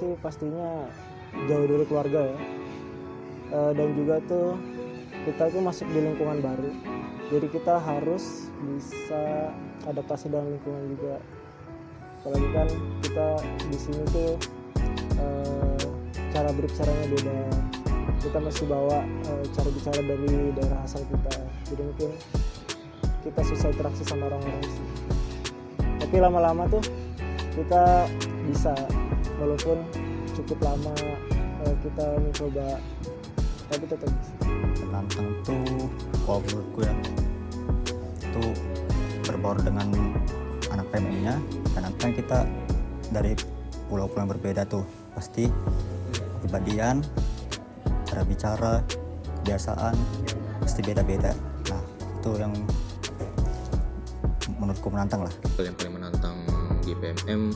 sih pastinya jauh dari keluarga ya. Dan juga tuh kita tuh masuk di lingkungan baru, jadi kita harus bisa adaptasi dengan lingkungan juga. Apalagi kan kita di sini tuh cara berbicaranya beda, kita mesti bawa cara bicara dari daerah asal kita, jadi mungkin kita susah interaksi sama orang-orang sih. Tapi lama-lama tuh kita bisa, walaupun cukup lama kita mencoba, tapi tetap bisa. Menantang tuh kalau menurutku ya, itu berbaur dengan anak PMM-nya, karena kan kita dari pulau-pulau yang berbeda tuh, pasti kepribadian, cara bicara, kebiasaan pasti beda-beda. Nah itu yang menurutku menantang lah. Hal yang paling menantang di PMM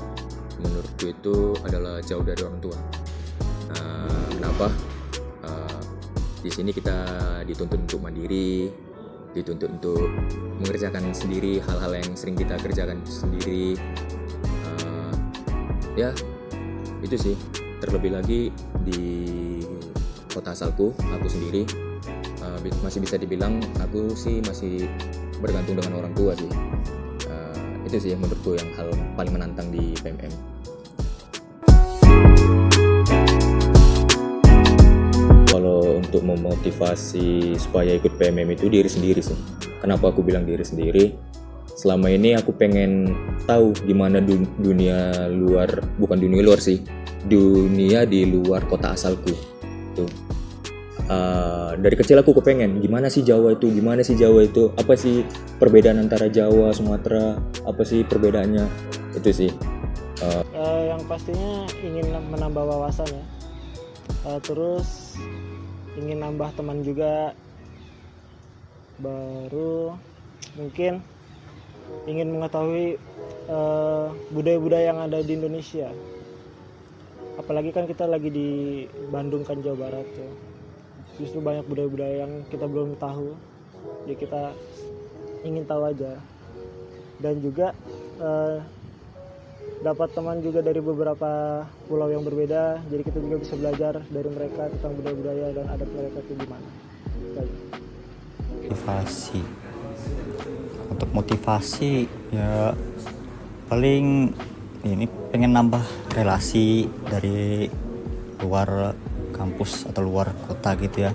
menurutku itu adalah jauh dari orang tua. Kenapa? Di sini kita dituntut untuk mandiri, dituntut untuk mengerjakan sendiri hal-hal yang sering kita kerjakan sendiri. Ya itu sih. Terlebih lagi di kota asalku, aku sendiri masih bisa dibilang aku sih masih bergantung dengan orang tua sih. Itu sih menurutku yang hal paling menantang di PMM. Kalau untuk memotivasi supaya ikut PMM itu diri sendiri sih. Kenapa aku bilang diri sendiri? Selama ini aku pengen tahu gimana dunia luar, bukan dunia luar sih, dunia di luar kota asalku. Tuh. Dari kecil aku kepengen gimana sih Jawa itu, apa sih perbedaan antara Jawa, Sumatera, apa sih perbedaannya, itu sih. Yang pastinya ingin menambah wawasan ya, terus ingin nambah teman juga, baru mungkin ingin mengetahui budaya-budaya yang ada di Indonesia. Apalagi kan kita lagi di Bandung kan, Jawa Barat tuh. Justru banyak budaya-budaya yang kita belum tahu, jadi kita ingin tahu aja. Dan juga dapat teman juga dari beberapa pulau yang berbeda, jadi kita juga bisa belajar dari mereka tentang budaya-budaya dan adat mereka itu gimana. Motivasi, untuk motivasi ya paling ini pengen nambah relasi dari luar kampus atau luar kota gitu ya,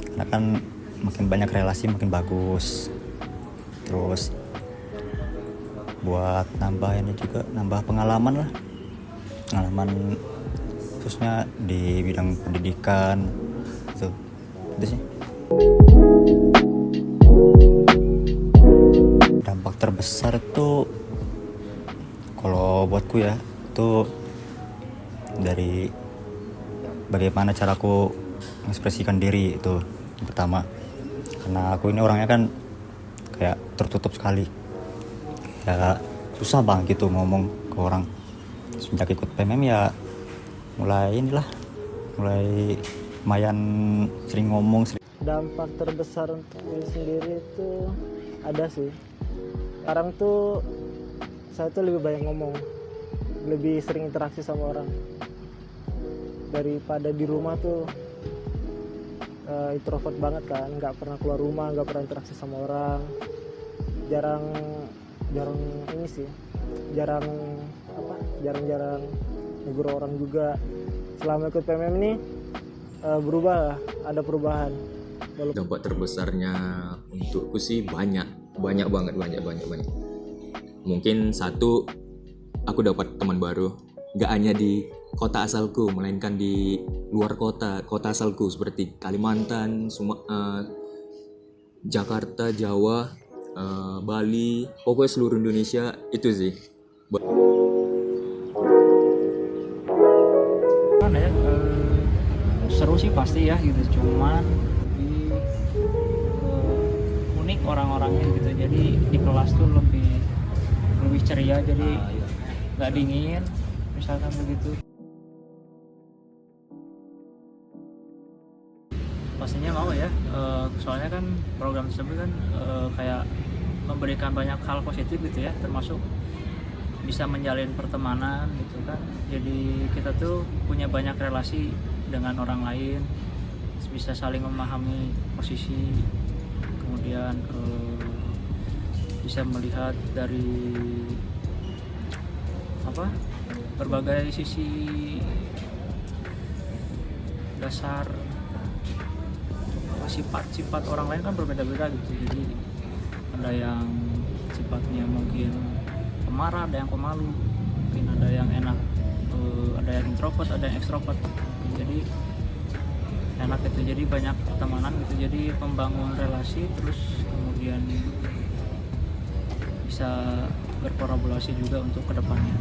karena kan makin banyak relasi makin bagus. Terus buat nambah ini juga, nambah pengalaman lah, pengalaman khususnya di bidang pendidikan gitu. Itu sih. Dampak terbesar itu kalau buatku ya, itu dari bagaimana caraku mengekspresikan diri. Itu yang pertama, karena aku ini orangnya kan kayak tertutup sekali, ya susah banget gitu ngomong ke orang. Sejak ikut PMM ya mulai lumayan sering ngomong. Dampak terbesar untuk diri sendiri itu ada sih. Sekarang tuh saya tuh lebih banyak ngomong, lebih sering interaksi sama orang. Daripada di rumah tuh introvert banget kan, nggak pernah keluar rumah, nggak pernah interaksi sama orang, jarang ini sih, jarang negur orang juga. Selama ikut PMM ini berubah lah, ada perubahan. Dampak terbesarnya untukku sih banyak banget. Mungkin satu, aku dapat teman baru, gak hanya di kota asalku, melainkan di luar kota asalku seperti Kalimantan, Jakarta, Jawa, Bali, pokoknya seluruh Indonesia. Itu sih. Seru sih pasti ya gitu, cuman lebih unik orang-orangnya gitu. Jadi di kelas tuh lebih ceria, jadi nggak dingin misalkan begitu. Pastinya mau ya, soalnya kan program tersebut kan kayak memberikan banyak hal positif gitu ya, termasuk bisa menjalin pertemanan gitu kan. Jadi kita tuh punya banyak relasi dengan orang lain, bisa saling memahami posisi, kemudian bisa melihat dari berbagai sisi dasar sifat-sifat orang lain kan berbeda-beda gitu. Jadi ada yang sifatnya mungkin pemarah, ada yang pemalu, mungkin ada yang enak, ada yang introvert, ada yang ekstrovert. Jadi enak gitu, jadi banyak pertemanan gitu, jadi membangun relasi terus kemudian bisa berkolaborasi juga untuk kedepannya.